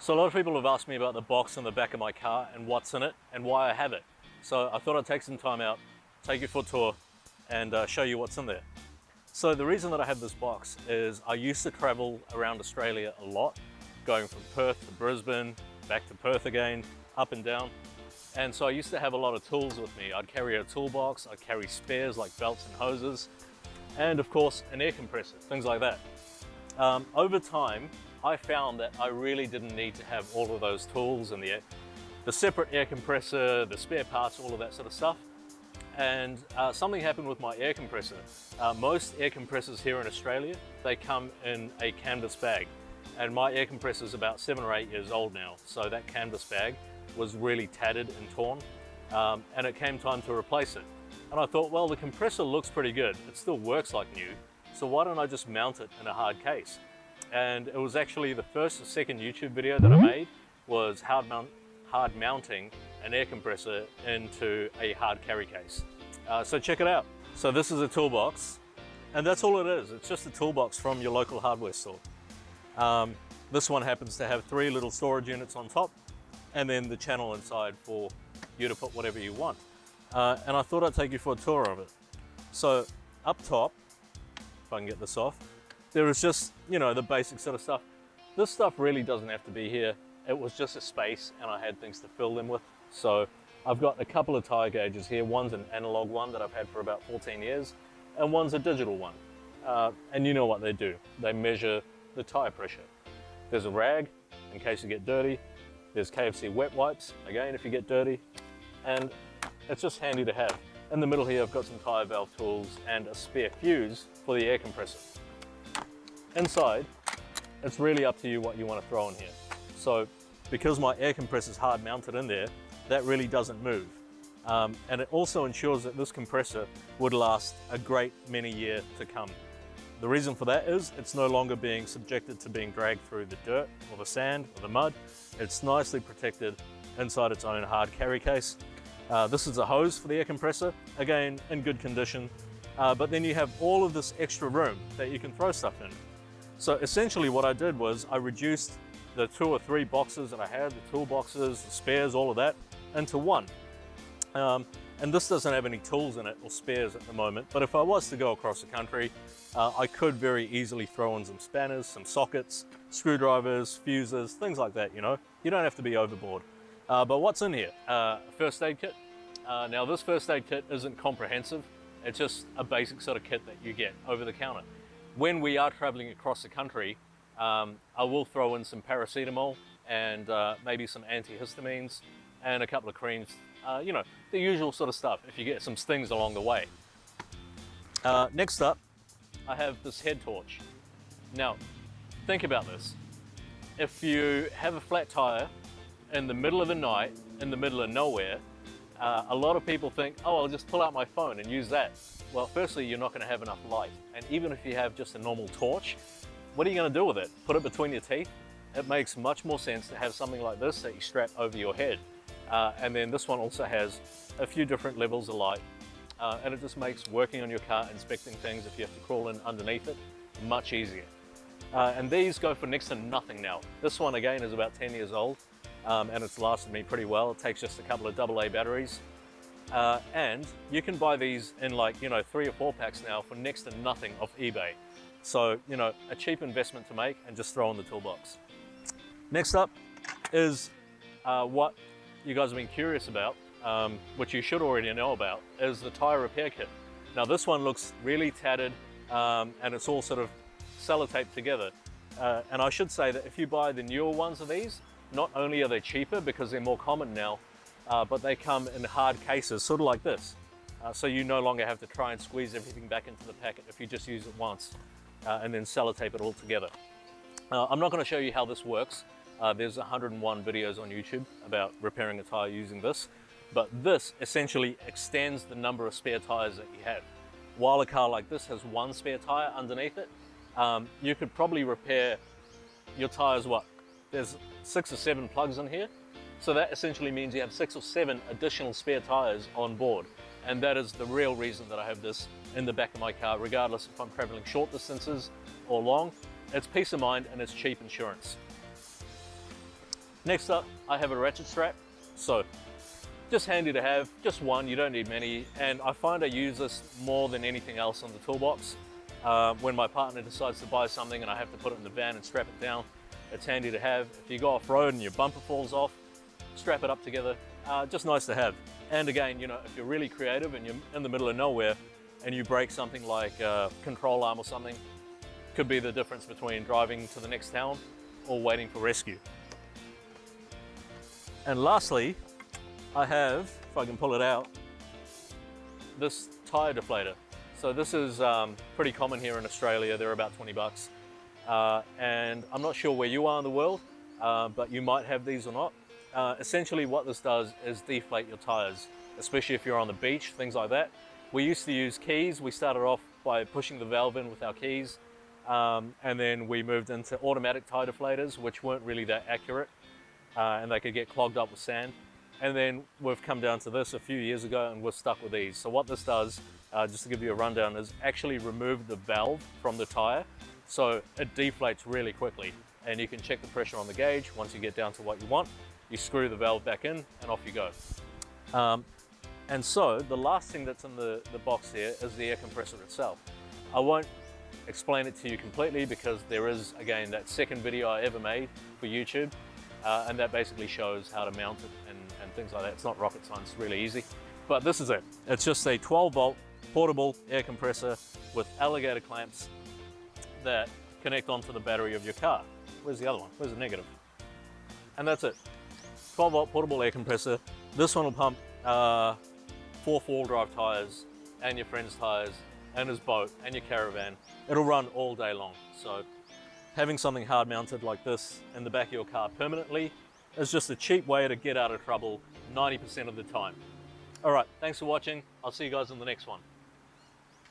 So a lot of people have asked me about the box on the back of my car and what's in it and why I have it. So I thought I'd take some time out, take you for a tour and show you what's in there. So the reason that I have this box is I used to travel around Australia a lot, going from Perth to Brisbane, back to Perth again, up and down. And so I used to have a lot of tools with me. I'd carry a toolbox, I'd carry spares like belts and hoses, and of course an air compressor, things like that. Over time, I found that I really didn't need to have all of those tools and the separate air compressor, the spare parts, all of that sort of stuff. And something happened with my air compressor. Most air compressors here in Australia, they come in a canvas bag. And my air compressor is about 7 or 8 years old now. So that canvas bag was really tattered and torn. And it came time to replace it. And I thought, well, the compressor looks pretty good. It still works like new. So why don't I just mount it in a hard case? And it was actually the first or second YouTube video that I made was hard mounting an air compressor into a hard carry case. So check it out. So this is a toolbox, and that's all it is. It's just a toolbox from your local hardware store. This one happens to have 3 little storage units on top, and then the channel inside for you to put whatever you want. And I thought I'd take you for a tour of it. So up top, if I can get this off, there is just, you know, the basic sort of stuff. This stuff really doesn't have to be here. It was just a space and I had things to fill them with. So I've got a couple of tire gauges here. One's an analog one that I've had for about 14 years and one's a digital one. And you know what they do. They measure the tire pressure. There's a rag in case you get dirty. There's KFC wet wipes, again, if you get dirty. And it's just handy to have. In the middle here, I've got some tire valve tools and a spare fuse for the air compressor. Inside, it's really up to you what you want to throw in here. So because my air compressor is hard mounted in there, that really doesn't move. And it also ensures that this compressor would last a great many years to come. The reason for that is it's no longer being subjected to being dragged through the dirt or the sand or the mud. It's nicely protected inside its own hard carry case. This is a hose for the air compressor, again in good condition, but then you have all of this extra room that you can throw stuff in. So essentially what I did was I reduced the 2 or 3 boxes that I had, the toolboxes, the spares, all of that, into one. And this doesn't have any tools in it or spares at the moment, but if I was to go across the country, I could very easily throw in some spanners, some sockets, screwdrivers, fuses, things like that, you know. You don't have to be overboard. But what's in here? First aid kit. Now this first aid kit isn't comprehensive. It's just a basic sort of kit that you get over the counter. When we are traveling across the country, I will throw in some paracetamol and maybe some antihistamines and a couple of creams. You know, the usual sort of stuff if you get some stings along the way. Next up, I have this head torch. Now, think about this. If you have a flat tire in the middle of the night, in the middle of nowhere, a lot of people think, oh, I'll just pull out my phone and use that. Well, firstly, you're not going to have enough light. And even if you have just a normal torch, what are you going to do with it? Put it between your teeth? It makes much more sense to have something like this that you strap over your head. And then this one also has a few different levels of light. And it just makes working on your car, inspecting things, if you have to crawl in underneath it, much easier. And these go for next to nothing now. This one, again, is about 10 years old. And it's lasted me pretty well. It takes just a couple of AA batteries. And you can buy these in like, you know, 3 or 4 packs now for next to nothing off eBay. So, you know, a cheap investment to make and just throw in the toolbox. Next up is what you guys have been curious about, which you should already know about, is the Tyre Repair Kit. Now this one looks really tattered and it's all sort of sellotaped together. And I should say that if you buy the newer ones of these, not only are they cheaper because they're more common now, but they come in hard cases, sort of like this. So you no longer have to try and squeeze everything back into the packet if you just use it once and then sellotape it all together. I'm not going to show you how this works. There's 101 videos on YouTube about repairing a tire using this, but this essentially extends the number of spare tires that you have. While a car like this has 1 spare tire underneath it, you could probably repair your tires, there's 6 or 7 plugs in here. So that essentially means you have 6 or 7 additional spare tires on board. And that is the real reason that I have this in the back of my car, regardless if I'm traveling short distances or long. It's peace of mind and it's cheap insurance. Next up, I have a ratchet strap. So just handy to have, just one, you don't need many. And I find I use this more than anything else on the toolbox. When my partner decides to buy something and I have to put it in the van and strap it down, it's handy to have. If you go off-road and your bumper falls off, strap it up together, just nice to have. And again, you know, if you're really creative and you're in the middle of nowhere and you break something like a control arm or something, could be the difference between driving to the next town or waiting for rescue. And lastly, I have, if I can pull it out, this tire deflator. So this is pretty common here in Australia. They're about 20 bucks. And I'm not sure where you are in the world, but you might have these or not. Essentially what this does is deflate your tires, especially if you're on the beach, things like that. We used to use keys. We started off by pushing the valve in with our keys, and then we moved into automatic tire deflators, which weren't really that accurate, and they could get clogged up with sand. And then we've come down to this a few years ago and we're stuck with these. So what this does, just to give you a rundown, is actually remove the valve from the tire. So it deflates really quickly, and you can check the pressure on the gauge. Once you get down to what you want, you screw the valve back in and off you go. And so the last thing that's in the box here is the air compressor itself. I won't explain it to you completely because there is, again, that second video I ever made for YouTube, and that basically shows how to mount it and things like that. It's not rocket science, it's really easy. But this is it. It's just a 12-volt portable air compressor with alligator clamps that connect onto the battery of your car. Where's the other one? Where's the negative? And that's it. 12-volt portable air compressor. This one will pump 4 four-wheel drive tires and your friend's tires and his boat and your caravan. It'll run all day long. So having something hard mounted like this in the back of your car permanently is just a cheap way to get out of trouble 90% of the time. All right, thanks for watching. I'll see you guys in the next one.